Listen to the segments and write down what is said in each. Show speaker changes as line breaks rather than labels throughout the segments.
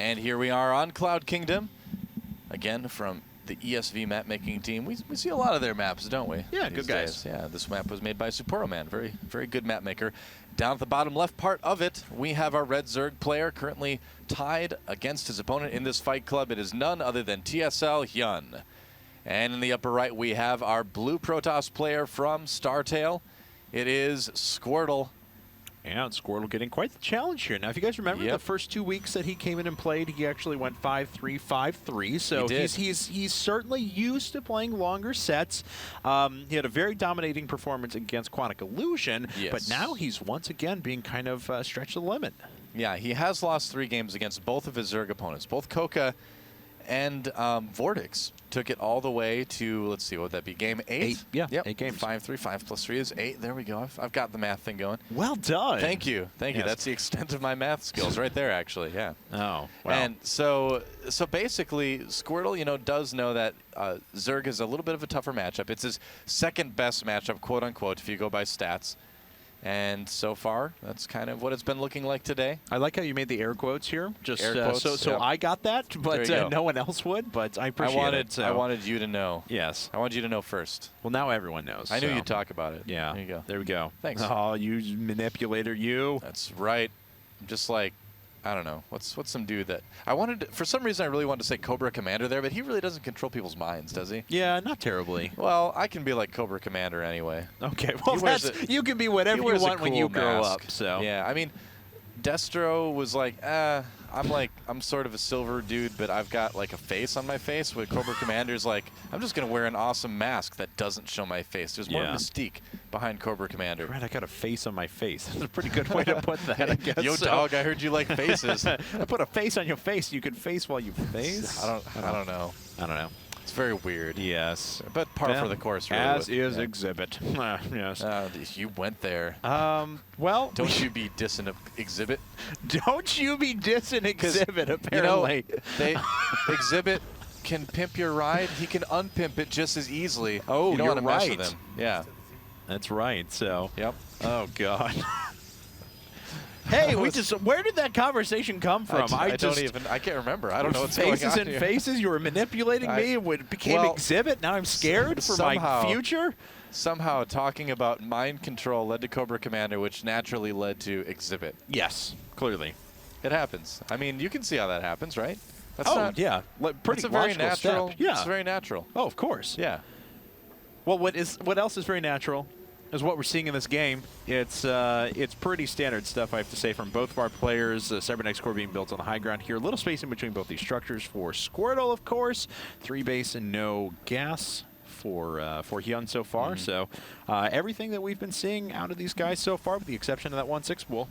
And here we are on Cloud Kingdom, again from the ESV map making team. We see a lot of their maps, don't we?
Yeah, good guys.
Yeah, this map was made by SuperMan, very good map maker. Down at the bottom left part of it, we have our red Zerg player currently tied against his opponent in this fight club. It is none other than TSL.HyuN. And in the upper right, we have our blue Protoss player from StarTale. It is ST.Squirtle.
Yeah, and ST.Squirtle getting quite the challenge here. Now, if you guys remember the first 2 weeks that he came in and played, he actually went 5-3, 5-3. So he's certainly used to playing longer sets. He had a very dominating performance against Quantic Illusion, but now he's once again being kind of stretched to the limit. Yeah,
he has lost 3 games against both of his Zerg opponents. Both Koka and Vortex took it all the way to, let's see, what would that be, game 8?
Yeah,
yep.
8 games.
5-3, 5 + 3 is 8. There we go. I've got the math thing going.
Well done.
Thank you. Thank you. That's the extent of my math skills right there, actually. Yeah.
Oh, wow.
And so basically, ST.Squirtle, you know, does know that Zerg is a little bit of a tougher matchup. It's his second best matchup, quote unquote, if you go by stats. And so far, that's kind of what it's been looking like today.
I like how you made the air quotes here. Just
air quotes,
so I got that, but no one else would. But I appreciate it.
I wanted you to know.
Yes.
I wanted you to know first.
Well, now everyone knows.
I knew you'd talk about it.
Yeah.
There you go.
There we go.
Thanks.
Oh, you manipulator, you.
That's right. I'm just like, I don't know. What's some dude that I wanted to, for some reason I really wanted to say Cobra Commander there, but he really doesn't control people's minds, does he?
Yeah, not terribly.
Well, I can be like Cobra Commander anyway.
Okay, well you can be whatever you want when you grow up. So
yeah, I mean, Destro was like, I'm sort of a silver dude, but I've got like a face on my face. With Cobra Commander's like, I'm just gonna wear an awesome mask that doesn't show my face. There's more mystique behind Cobra Commander.
Right, I got a face on my face. That's a pretty good way to put that, I guess.
Yo, dog, I heard you like faces.
I put a face on your face. You can face while you face.
I don't know.
I don't know.
It's very weird.
Yes.
But par for the course, really.
As is Exhibit. Yes.
You went there.
Well.
Don't you be dissing Exhibit.
Don't you be dissing Exhibit, apparently.
You know, Exhibit can pimp your ride. He can unpimp it just as easily.
Oh,
you don't
you're
want to
right.
mess with him. Yeah.
That's right. So.
Yep.
Oh, God. Hey, where did that conversation come from?
I can't remember. I don't know what's going on
here. Faces and faces, you were manipulating me. It became Exhibit. Now I'm scared for my future.
Somehow talking about mind control led to Cobra Commander, which naturally led to Exhibit.
Yes, clearly.
It happens. I mean, you can see how that happens, right?
That's yeah. Pretty
very natural.
Step. Yeah.
It's very natural.
Oh, of course.
Yeah.
Well, what else is very natural is what we're seeing in this game. It's pretty standard stuff, I have to say, from both of our players. Cybernetics core being built on the high ground here. A little space in between both these structures for ST.Squirtle, of course. 3 base and no gas for HyuN so far. So everything that we've been seeing out of these guys so far, with the exception of that 1/6 pool.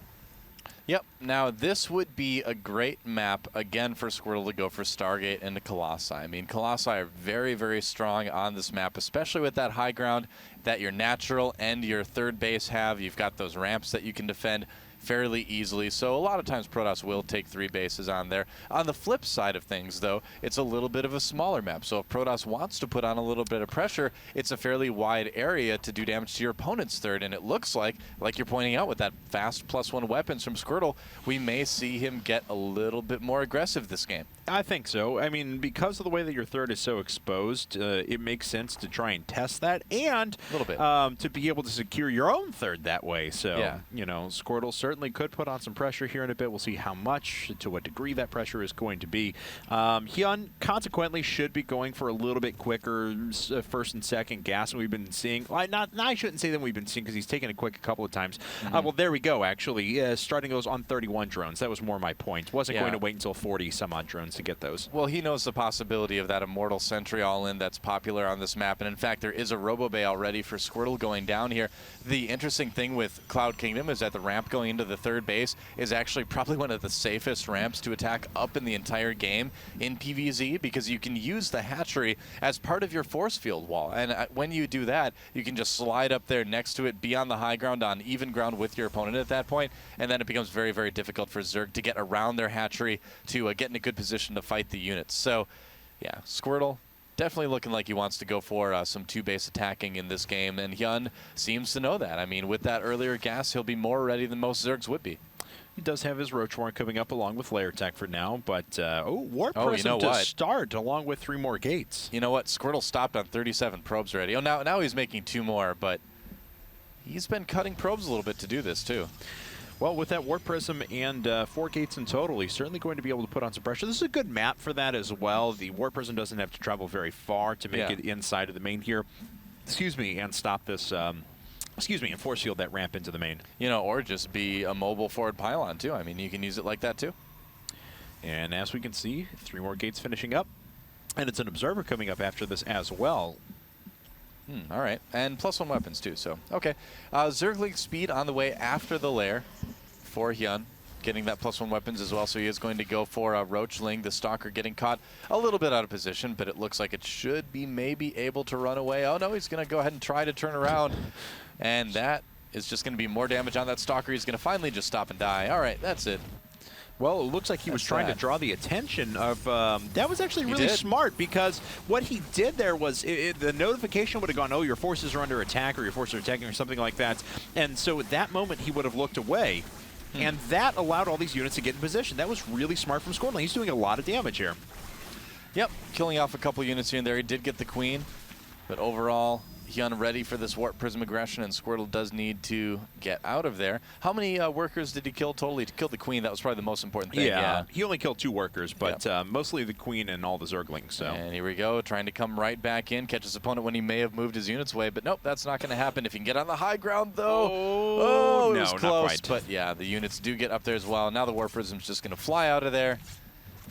Yep. Now, this would be a great map, again, for ST.Squirtle to go for Stargate and the Colossi. I mean, Colossi are very, very strong on this map, especially with that high ground that your natural and your third base have. You've got those ramps that you can defend fairly easily. So a lot of times Protoss will take 3 bases on there. On the flip side of things, though, it's a little bit of a smaller map. So if Protoss wants to put on a little bit of pressure, it's a fairly wide area to do damage to your opponent's third. And it looks like you're pointing out with that fast +1 weapons from ST.Squirtle, we may see him get a little bit more aggressive this game.
I think so. I mean, because of the way that your third is so exposed, it makes sense to try and test that and
a little bit.
To be able to secure your own third that way. So, you know, ST.Squirtle certainly could put on some pressure here in a bit. We'll see how much, to what degree that pressure is going to be. HyuN, consequently, should be going for a little bit quicker first and second gas than we've been seeing. I shouldn't say that we've been seeing, because he's taken it quick a couple of times. Well, there we go, actually. Starting those on 31 drones. That was more my point. Wasn't going to wait until 40-some-odd drones to get those.
Well, he knows the possibility of that Immortal Sentry all-in that's popular on this map. And, in fact, there is a Robo-Bay already for ST.Squirtle going down here. The interesting thing with Cloud Kingdom is that the ramp going into the third base is actually probably one of the safest ramps to attack up in the entire game in PvZ, because you can use the hatchery as part of your force field wall. And when you do that, you can just slide up there next to it, be on the high ground, on even ground with your opponent at that point, and then it becomes very, very difficult for Zerg to get around their hatchery to get in a good position to fight the units. So, yeah, ST.Squirtle definitely looking like he wants to go for some 2-base attacking in this game, and HyuN seems to know that. I mean, with that earlier gas, he'll be more ready than most Zergs would be.
He does have his Roach Warren coming up along with Lair Tech for now, but Warp Prism
you know
to
what?
start along with 3 more gates.
You know what? Squirtle stopped on 37 probes already. Oh, now he's making 2 more, but he's been cutting probes a little bit to do this too.
Well, with that Warp Prism and 4 gates in total, he's certainly going to be able to put on some pressure. This is a good map for that as well. The Warp Prism doesn't have to travel very far to make it inside of the main here. Excuse me, and stop this, and force field that ramp into the main. You know,
or just be a mobile forward pylon too. I mean, you can use it like that too.
And as we can see, 3 more gates finishing up. And it's an Observer coming up after this as well.
All right, and +1 weapons too, so okay. Zergling speed on the way after the Lair for HyuN, getting that +1 weapons as well, so he is going to go for Roachling, the Stalker getting caught a little bit out of position, but it looks like it should be maybe able to run away. Oh no, he's going to go ahead and try to turn around, and that is just going to be more damage on that Stalker. He's going to finally just stop and die. All right, that's it.
Well, it looks like he was trying to draw the attention of... that was actually really smart, because what he did there was the notification would have gone, oh, your forces are under attack, or your forces are attacking, or something like that. And so at that moment, he would have looked away. And that allowed all these units to get in position. That was really smart from StarCraft. He's doing a lot of damage here.
Yep, killing off a couple units here and there. He did get the Queen, but overall... HyuN ready for this Warp Prism aggression, and Squirtle does need to get out of there. How many workers did he kill totally? He killed the Queen. That was probably the most important thing.
Yeah, he only killed 2 workers, but mostly the Queen and all the Zerglings. So.
And here we go, trying to come right back in, catch his opponent when he may have moved his units away, but nope, that's not going to happen. If he can get on the high ground, though. Oh, it was close, but yeah, the units do get up there as well. Now the Warp Prism's just going to fly out of there.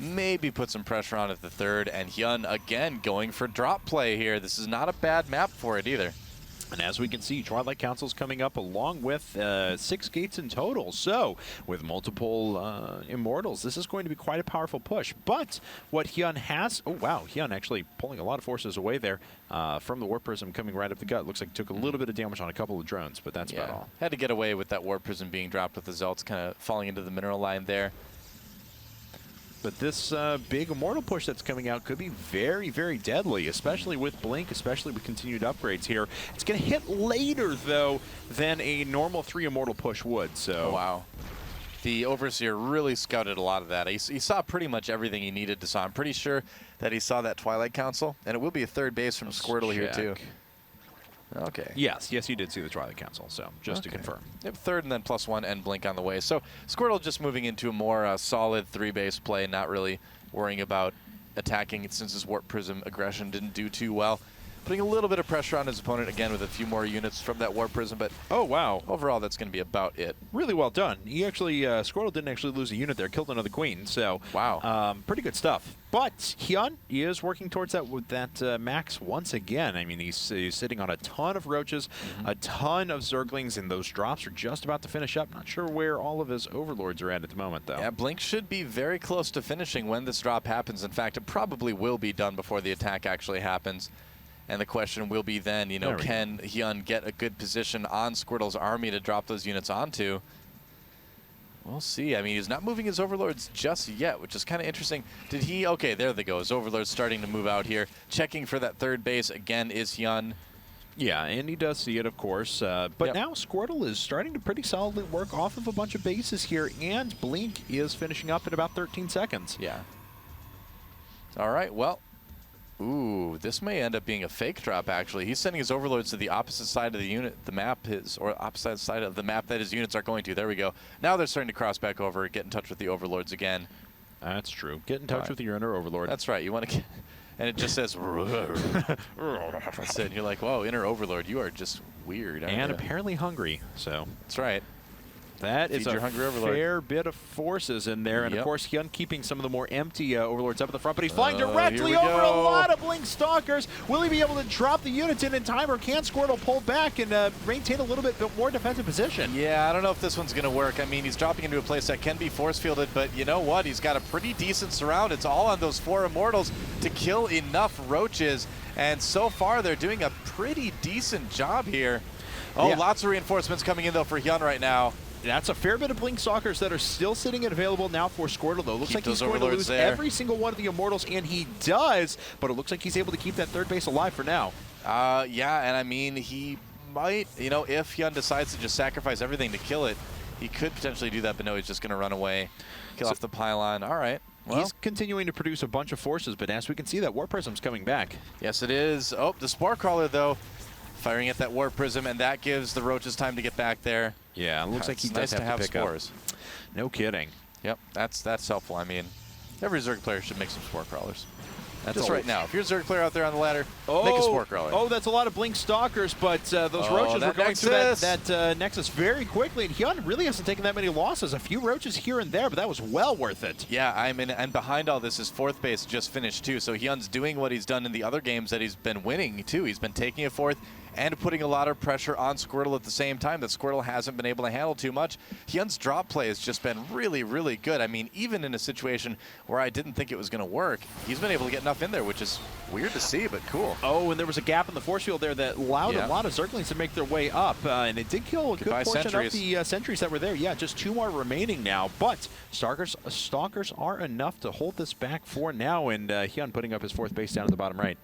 Maybe put some pressure on at the 3rd, and HyuN again going for drop play here. This is not a bad map for it either.
And as we can see, Twilight Council's coming up along with 6 gates in total. So, with multiple Immortals, this is going to be quite a powerful push. But what HyuN has... Oh, wow. HyuN actually pulling a lot of forces away there from the Warp Prism coming right up the gut. Looks like took a little bit of damage on a couple of drones, but that's about all.
Had to get away with that Warp Prism being dropped with the Zelts kind of falling into the mineral line there.
But this big Immortal push that's coming out could be very, very deadly, especially with Blink, especially with continued upgrades here. It's going to hit later, though, than a normal 3 Immortal push would. So.
Oh, wow. The Overseer really scouted a lot of that. He saw pretty much everything he needed to saw. I'm pretty sure that he saw that Twilight Council, and it will be a 3rd base from Squirtle here, too. Okay.
Yes, you did see the Twilight Council, so just to confirm.
Yep, 3rd and then +1 and Blink on the way. So Squirtle just moving into a more solid 3-base play, not really worrying about attacking since his Warp Prism aggression didn't do too well. Putting a little bit of pressure on his opponent again with a few more units from that Warp Prism, but
oh wow,
overall that's going to be about it.
Really well done. He actually, Squirtle didn't actually lose a unit there, killed another Queen, so
wow,
pretty good stuff. But HyuN is working towards that with that max once again. I mean, he's sitting on a ton of Roaches, a ton of Zerglings, and those drops are just about to finish up. Not sure where all of his Overlords are at the moment, though.
Yeah, Blink should be very close to finishing when this drop happens. In fact, it probably will be done before the attack actually happens. And the question will be then, you know, can HyuN get a good position on Squirtle's army to drop those units onto? We'll see. I mean, he's not moving his Overlords just yet, which is kind of interesting. Did he? Okay, there they go. His Overlord's starting to move out here. Checking for that 3rd base again is HyuN.
Yeah, and he does see it, of course. But now Squirtle is starting to pretty solidly work off of a bunch of bases here, and Blink is finishing up in about 13 seconds.
Yeah. All right, well. Ooh, this may end up being a fake drop, actually. He's sending his Overlords to the opposite side of the map, or opposite side of the map that his units are going to. There we go. Now they're starting to cross back over, get in touch with the Overlords again.
That's true. Get in touch with your inner Overlord.
That's right. You want to get... And it just says... That's it. And you're like, whoa, inner Overlord, you are just weird.
And apparently hungry, so...
That's right.
That is a fair bit of forces in there. And, of course, HyuN keeping some of the more empty Overlords up at the front. But he's flying directly over a lot of Blink Stalkers. Will he be able to drop the units in time, or can Squirtle pull back and maintain a little bit more defensive position?
Yeah, I don't know if this one's going to work. I mean, he's dropping into a place that can be force-fielded, but you know what? He's got a pretty decent surround. It's all on those 4 Immortals to kill enough Roaches. And so far, they're doing a pretty decent job here. Oh, lots of reinforcements coming in, though, for HyuN right now.
That's a fair bit of Blink Stalkers that are still sitting and available now for Squirtle, though. Looks like he's going to lose every single one of the Immortals, and he does, but it looks like he's able to keep that 3rd base alive for now.
Yeah, and I mean, he might, you know, if HyuN decides to just sacrifice everything to kill it, He could potentially do that, but no, he's just going to run away, kill off the pylon. All right. Well,
he's continuing to produce a bunch of forces, but as we can see, that Warp Prism's coming back.
Yes, it is. Oh, the Spore Crawler, though, firing at that Warp Prism, and that gives the Roaches time to get back there.
Yeah, it looks like he does
nice
have to pick
spores.
Up. No kidding.
Yep, that's helpful. I mean, every Zerg player should make some Spore Crawlers. Just right now. If you're a Zerg player out there on the ladder, make a Spore Crawler.
Oh, that's a lot of Blink Stalkers, but those Roaches were going through that Nexus very quickly, and HyuN really hasn't taken that many losses. A few Roaches here and there, but that was well worth it.
Yeah, I mean, and behind all this, his 4th base just finished too, so HyuN's doing what he's done in the other games that he's been winning too. He's been taking a 4th and putting a lot of pressure on Squirtle at the same time that Squirtle hasn't been able to handle too much. HyuN's drop play has just been really, really good. I mean, even in a situation where I didn't think it was going to work, he's been able to get enough in there, which is weird to see, but cool.
Oh, and there was a gap in the force field there that allowed a lot of Zerglings to make their way up, and it did kill a good portion of the sentries that were there. Yeah, just 2 more remaining now, but Stalkers are enough to hold this back for now, and HyuN putting up his 4th base down at the bottom right.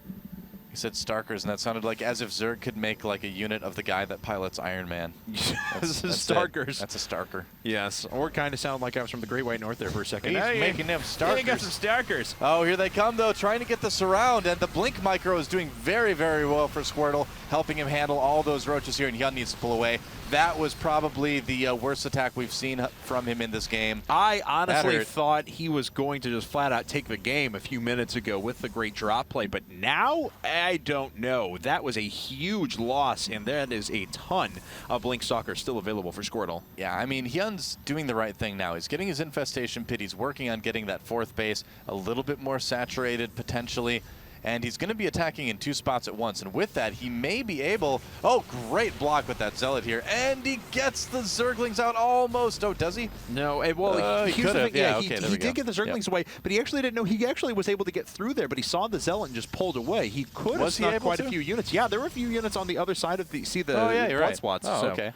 He said Starkers, and that sounded like as if Zerg could make like a unit of the guy that pilots Iron Man.
That's Starkers.
That's a Starker.
Yes, or kind of sounded like I was from the Great White North there for a second.
He's making them Starkers.
He got some Starkers.
Oh, here they come, though, trying to get the surround, and the Blink Micro is doing very, very well for Squirtle, helping him handle all those Roaches here, and HyuN needs to pull away. That was probably the worst attack we've seen from him in this game.
I honestly thought he was going to just flat out take the game a few minutes ago with the great drop play, but now I don't know. That was a huge loss, and that is a ton of Blink Stalkers still available for Squirtle.
Yeah, I mean, HyuN's doing the right thing now. He's getting his Infestation Pit. He's working on getting that 4th base a little bit more saturated, potentially. And he's going to be attacking in 2 spots at once. And with that, he may be able... Oh, great block with that Zealot here. And he gets the Zerglings out almost. Oh, does he?
No. Well,
he could have. Yeah, okay,
he did get the Zerglings away, but he actually didn't know. He actually was able to get through there, but he saw the Zealot and just pulled away. He could have snuck quite a few units. Yeah, there were a few units on the other side of the... See the blood spots.
Oh, okay.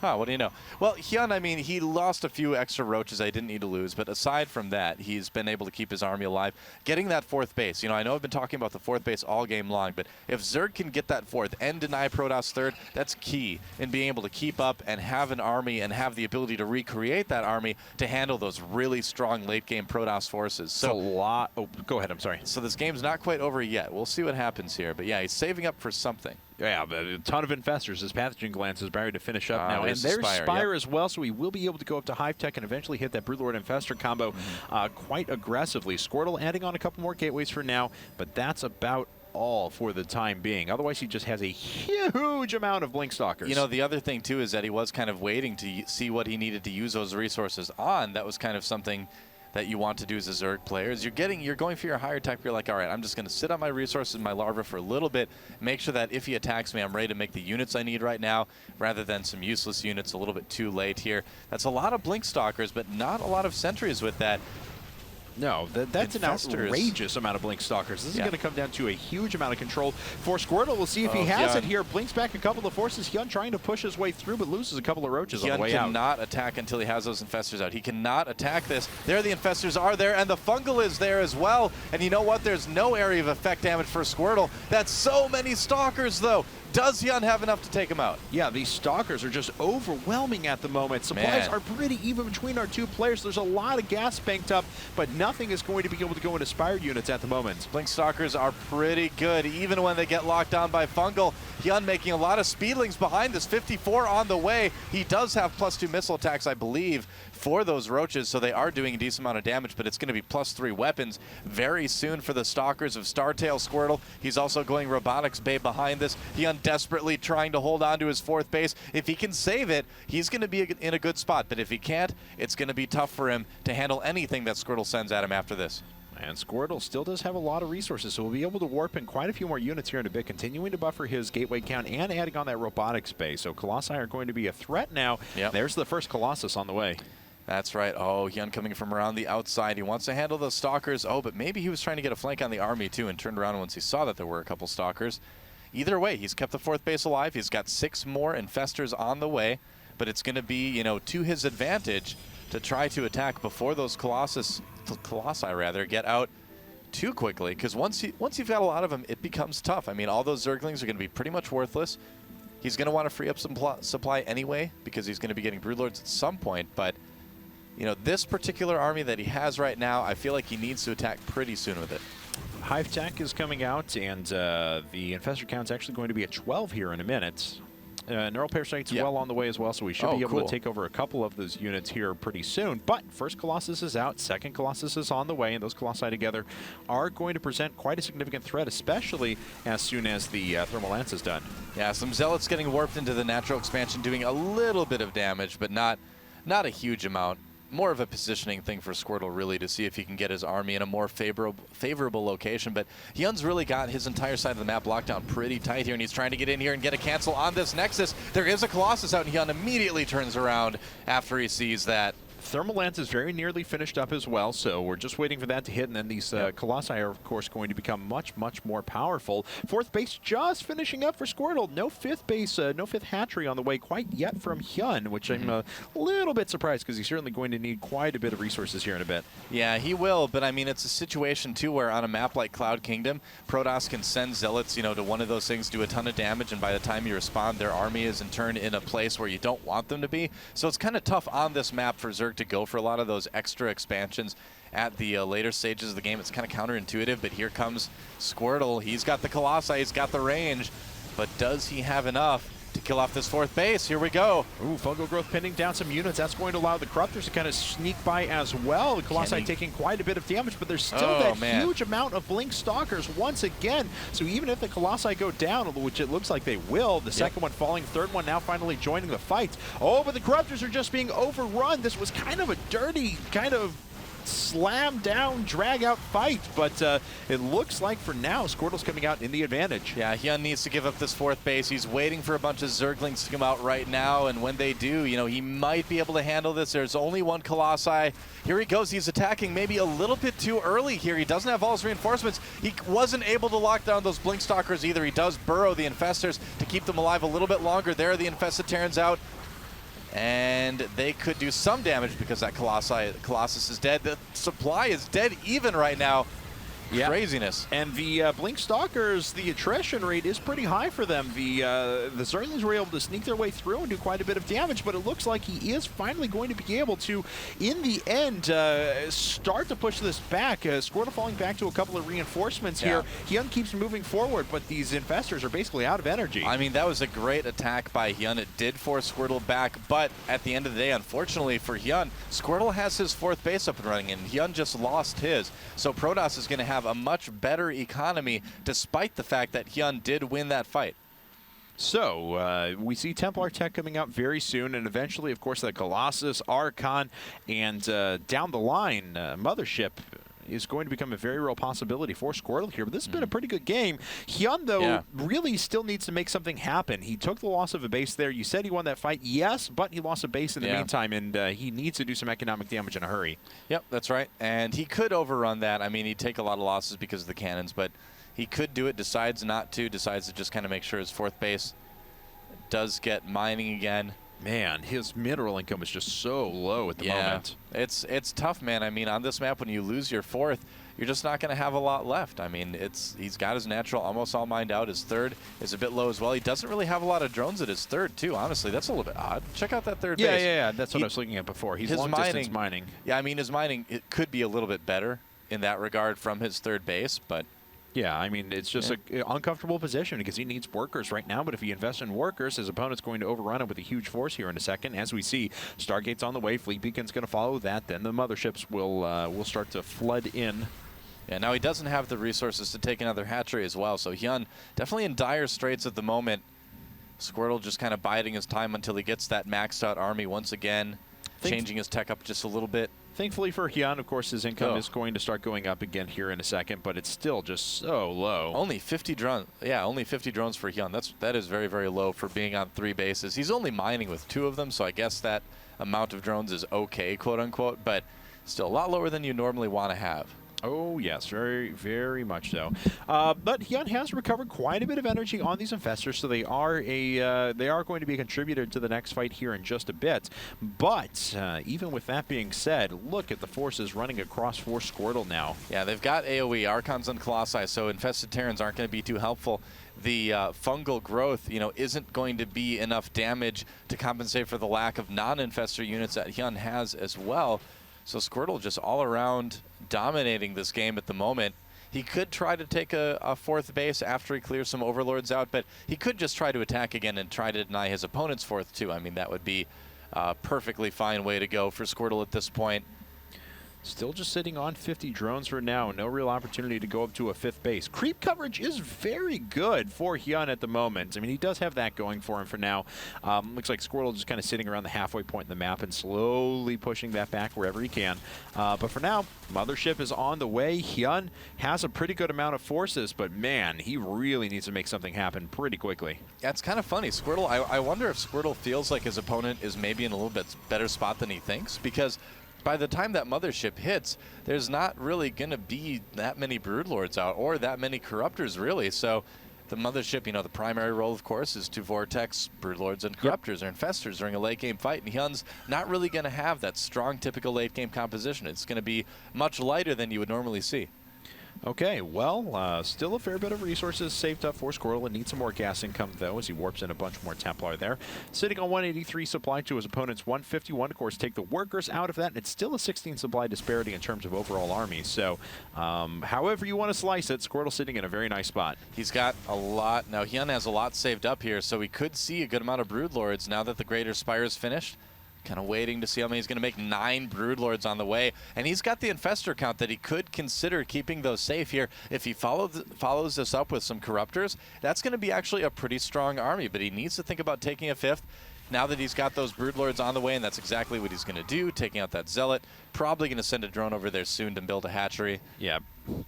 Oh, what do you know? Well, HyuN, I mean, he lost a few extra Roaches I didn't need to lose, but aside from that, he's been able to keep his army alive. Getting that 4th base, you know, I know I've been talking about the 4th base all game long, but if Zerg can get that 4th and deny Protoss 3rd, that's key in being able to keep up and have an army and have the ability to recreate that army to handle those really strong late-game Protoss forces. So
a lot... Oh, go ahead, I'm sorry.
So this game's not quite over yet. We'll see what happens here, but yeah, he's saving up for something.
Yeah, a ton of Infestors. His Pathogen Glance is ready to finish up now. And there's Spire as well, so he will be able to go up to Hive Tech and eventually hit that Broodlord Infestor combo quite aggressively. Squirtle adding on a couple more gateways for now, but that's about all for the time being. Otherwise, he just has a huge amount of Blink Stalkers.
You know, the other thing, too, is that he was kind of waiting to see what he needed to use those resources on. That was kind of something that you want to do as a Zerg player. Is you're going for your higher tech, you're like, all right, I'm just going to sit on my resources, my larva for a little bit, make sure that if he attacks me, I'm ready to make the units I need right now, rather than some useless units a little bit too late here. That's a lot of Blink Stalkers, but not a lot of sentries with that.
No, that's an outrageous amount of Blink Stalkers. This is going to come down to a huge amount of control for Squirtle. We'll see if he has it here. Blinks back a couple of forces. HyuN trying to push his way through, but loses a couple of Roaches on the way out.
HyuN cannot attack until he has those Infestors out. He cannot attack this. There the Infestors are there, and the Fungal is there as well. And you know what? There's no area of effect damage for Squirtle. That's so many Stalkers, though. Does HyuN have enough to take him out?
Yeah, these Stalkers are just overwhelming at the moment. Supplies are pretty even between our 2 players. There's a lot of gas banked up, but nothing is going to be able to go into Spire units at the moment.
Blink Stalkers are pretty good, even when they get locked down by Fungal. HyuN making a lot of Speedlings behind this. 54 on the way. He does have +2 missile attacks, I believe, for those Roaches, so they are doing a decent amount of damage, but it's going to be +3 weapons very soon for the Stalkers of Startail Squirtle. He's also going Robotics Bay behind this. HyuN desperately trying to hold on to his 4th base. If he can save it, he's going to be in a good spot, but if he can't, it's going to be tough for him to handle anything that Squirtle sends at him after this.
And Squirtle still does have a lot of resources, so we'll be able to warp in quite a few more units here in a bit, continuing to buffer his gateway count and adding on that Robotics Bay. So Colossi are going to be a threat now. Yep. There's the first Colossus on the way.
That's right. Oh, HyuN coming from around the outside. He wants to handle those Stalkers. Oh, but maybe he was trying to get a flank on the army, too, and turned around once he saw that there were a couple Stalkers. Either way, he's kept the 4th base alive. He's got 6 more Infestors on the way, but it's going to be, you know, to his advantage to try to attack before those Colossi get out too quickly, because once you've got a lot of them, it becomes tough. I mean, all those Zerglings are going to be pretty much worthless. He's going to want to free up some supply anyway because he's going to be getting Broodlords at some point, but you know, this particular army that he has right now, I feel like he needs to attack pretty soon with it.
Hive Tech is coming out, and the Infestor count's actually going to be at 12 here in a minute. Neural Parasite's well on the way as well, so we should be able to take over a couple of those units here pretty soon. But first Colossus is out, second Colossus is on the way, and those Colossi together are going to present quite a significant threat, especially as soon as the Thermal Lance is done.
Yeah, some Zealots getting warped into the natural expansion, doing a little bit of damage, but not a huge amount. More of a positioning thing for Squirtle, really, to see if he can get his army in a more favorable location. But HyuN's really got his entire side of the map locked down pretty tight here, and he's trying to get in here and get a cancel on this Nexus. There is a Colossus out, and HyuN immediately turns around after he sees that.
Thermal Lance is very nearly finished up as well, so we're just waiting for that to hit, and then these Colossi are, of course, going to become much, much more powerful. Fourth base just finishing up for Squirtle. No fifth base, no fifth hatchery on the way quite yet from HyuN, which I'm a little bit surprised because he's certainly going to need quite a bit of resources here in a bit.
Yeah, he will, but I mean, it's a situation, too, where on a map like Cloud Kingdom, Protoss can send Zealots, you know, to one of those things, do a ton of damage, and by the time you respond, their army is in turn in a place where you don't want them to be. So it's kind of tough on this map for Zerg to go for a lot of those extra expansions at the later stages of the game. It's kind of counterintuitive, but here comes Squirtle. He's got the Colossi, he's got the range, but does he have enough to kill off this fourth base? Here we go.
Ooh, Fungal Growth pinning down some units. That's going to allow the Corruptors to kind of sneak by as well. The Colossi taking quite a bit of damage, but there's still huge amount of Blink Stalkers once again. So even if the Colossi go down, which it looks like they will, the second one falling, third one now finally joining the fight. Oh, but the Corruptors are just being overrun. This was kind of a dirty, kind of slam down, drag out fight, but it looks like for now Squirtle's coming out in the advantage.
Yeah, HyuN needs to give up this fourth base. He's waiting for a bunch of Zerglings to come out right now, and when they do, you know, he might be able to handle this. There's only one Colossi. Here he goes. He's attacking maybe a little bit too early here. He doesn't have all his reinforcements. He wasn't able to lock down those Blink Stalkers either. He does burrow the Infestors to keep them alive a little bit longer. There are the Infested Terrans out. And they could do some damage because that Colossus is dead. The supply is dead even right now. Yeah. Craziness.
And the Blink Stalkers, the attrition rate is pretty high for them. The Zerglings were able to sneak their way through and do quite a bit of damage, but it looks like he is finally going to be able to, in the end, start to push this back. Squirtle falling back to a couple of reinforcements here. HyuN keeps moving forward, but these Infestors are basically out of energy.
I mean, that was a great attack by HyuN. It did force Squirtle back, but at the end of the day, unfortunately for HyuN, Squirtle has his fourth base up and running, and HyuN just lost his. So Protoss is going to have a much better economy, despite the fact that HyuN did win that fight.
So, we see Templar Tech coming out very soon, and eventually, of course, the Colossus, Archon, and down the line, Mothership is going to become a very real possibility for Squirtle here. But this has been a pretty good game. HyuN, though, really still needs to make something happen. He took the loss of a base there. You said he won that fight. Yes, but he lost a base in the meantime, and he needs to do some economic damage in a hurry.
Yep, that's right. And he could overrun that. I mean, he'd take a lot of losses because of the cannons, but he could do it, decides not to, decides to just kind of make sure his fourth base does get mining again.
Man, his mineral income is just so low at the moment.
It's tough, man. I mean, on this map, when you lose your fourth, you're just not going to have a lot left. I mean, he's got his natural almost all mined out. His third is a bit low as well. He doesn't really have a lot of drones at his third, too. Honestly, that's a little bit odd. Check out that third base.
Yeah, that's what I was looking at before. He's long-distance mining.
Yeah, I mean, his mining, it could be a little bit better in that regard from his third base, but...
Yeah, I mean, it's just an uncomfortable position because he needs workers right now, but if he invests in workers, his opponent's going to overrun him with a huge force here in a second. As we see, Stargate's on the way, Fleet Beacon's going to follow that, then the Motherships will start to flood in.
Yeah, now he doesn't have the resources to take another hatchery as well, so HyuN definitely in dire straits at the moment. Squirtle just kind of biding his time until he gets that maxed out army once again, changing his tech up just a little bit.
Thankfully for HyuN, of course, his income is going to start going up again here in a second, but it's still just so low.
Only 50 drones. Yeah, only 50 drones for HyuN. That is very, very low for being on 3 bases. He's only mining with 2 of them, so I guess that amount of drones is okay, quote unquote, but still a lot lower than you normally want to have.
Oh, yes, very, very much so. But HyuN has recovered quite a bit of energy on these infestors, so they are going to be a contributor to the next fight here in just a bit. But even with that being said, look at the forces running across for Squirtle now.
Yeah, they've got AoE, Archons and Colossi, so infested Terrans aren't going to be too helpful. The fungal growth, isn't going to be enough damage to compensate for the lack of non-infestor units that HyuN has as well. So Squirtle just all around dominating this game at the moment. He could try to take a fourth base after he clears some overlords out, but he could just try to attack again and try to deny his opponent's fourth too. I mean, that would be a perfectly fine way to go for Squirtle at this point.
Still just sitting on 50 drones for now. No real opportunity to go up to a fifth base. Creep coverage is very good for HyuN at the moment. I mean, he does have that going for him for now. Looks like Squirtle just kind of sitting around the halfway point in the map and slowly pushing that back wherever he can. But for now, Mothership is on the way. HyuN has a pretty good amount of forces, but man, he really needs to make something happen pretty quickly.
Yeah, it's kind of funny. Squirtle, I wonder if Squirtle feels like his opponent is maybe in a little bit better spot than he thinks, because by the time that Mothership hits, there's not really going to be that many Broodlords out or that many Corruptors, really. So the Mothership, the primary role, of course, is to Vortex Broodlords and Corruptors or Infestors during a late-game fight. And HyuN's not really going to have that strong, typical late-game composition. It's going to be much lighter than you would normally see.
Okay, well, still a fair bit of resources saved up for Squirtle, and needs some more gas income, though, as he warps in a bunch more Templar there. Sitting on 183 supply to his opponent's 151. Of course, take the workers out of that, and it's still a 16 supply disparity in terms of overall armies. So, however you want to slice it, Squirtle sitting in a very nice spot.
He's got a lot. Now, HyuN has a lot saved up here, so we could see a good amount of Broodlords now that the Greater Spire is finished. Kind of waiting to see how many he's going to make. 9 Broodlords on the way. And he's got the Infestor count that he could consider keeping those safe here. If he follows this up with some Corruptors, that's going to be actually a pretty strong army. But he needs to think about taking a 5th. Now that he's got those Broodlords on the way, and that's exactly what he's going to do, taking out that Zealot. Probably going to send a drone over there soon to build a hatchery.
Yeah,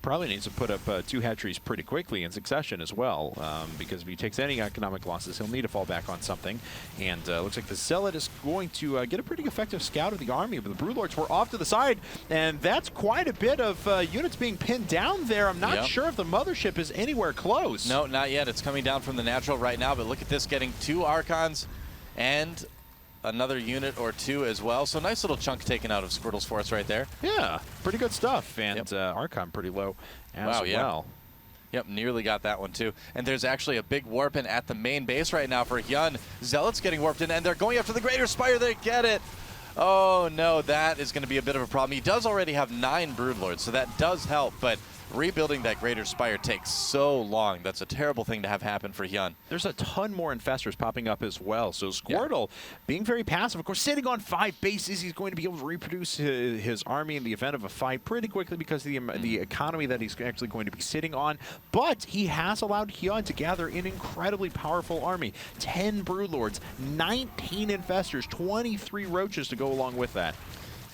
probably needs to put up 2 hatcheries pretty quickly in succession as well, because if he takes any economic losses, he'll need to fall back on something. And looks like the Zealot is going to get a pretty effective scout of the army, but the Broodlords were off to the side, and that's quite a bit of units being pinned down there. I'm not sure if the Mothership is anywhere close.
No, not yet. It's coming down from the natural right now, but look at this, getting 2 Archons and another unit or 2 as well. So nice little chunk taken out of Squirtle's force right there.
Yeah, pretty good stuff. And Archon pretty low as well.
Yep, nearly got that one too. And there's actually a big warp in at the main base right now for HyuN. Zealot's getting warped in, and they're going after the Greater Spire. They get it. Oh no, that is going to be a bit of a problem. He does already have 9 Broodlords, so that does help, but rebuilding that Greater Spire takes so long. That's a terrible thing to have happen for HyuN.
There's a ton more Infestors popping up as well. So Squirtle being very passive. Of course, sitting on 5 bases, he's going to be able to reproduce his army in the event of a fight pretty quickly because of the economy that he's actually going to be sitting on. But he has allowed HyuN to gather an incredibly powerful army. 10 Broodlords, 19 Infestors, 23 Roaches to go along with that.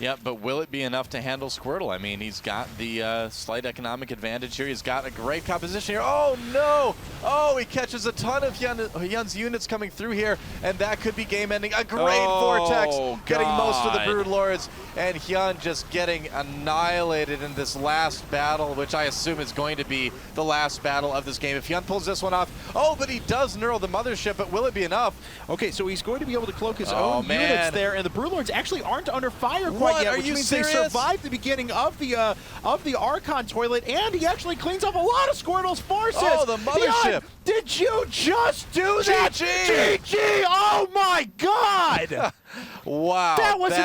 Yeah, but will it be enough to handle Squirtle? I mean, he's got the slight economic advantage here. He's got a great composition here. Oh, no! Oh, he catches a ton of HyuN's units coming through here, and that could be game-ending. A great Vortex, getting most of the Broodlords, and HyuN just getting annihilated in this last battle, which I assume is going to be the last battle of this game. If HyuN pulls this one off, but he does neural the Mothership, but will it be enough?
Okay, so he's going to be able to cloak his own units there, and the Broodlords actually aren't under fire quite yet, which means they survived the beginning of the Archon toilet, and he actually cleans up a lot of Squirtle's forces.
Oh, the Mothership!
Did you just do that?
GG!
GG! Oh my God!
Wow,
that was an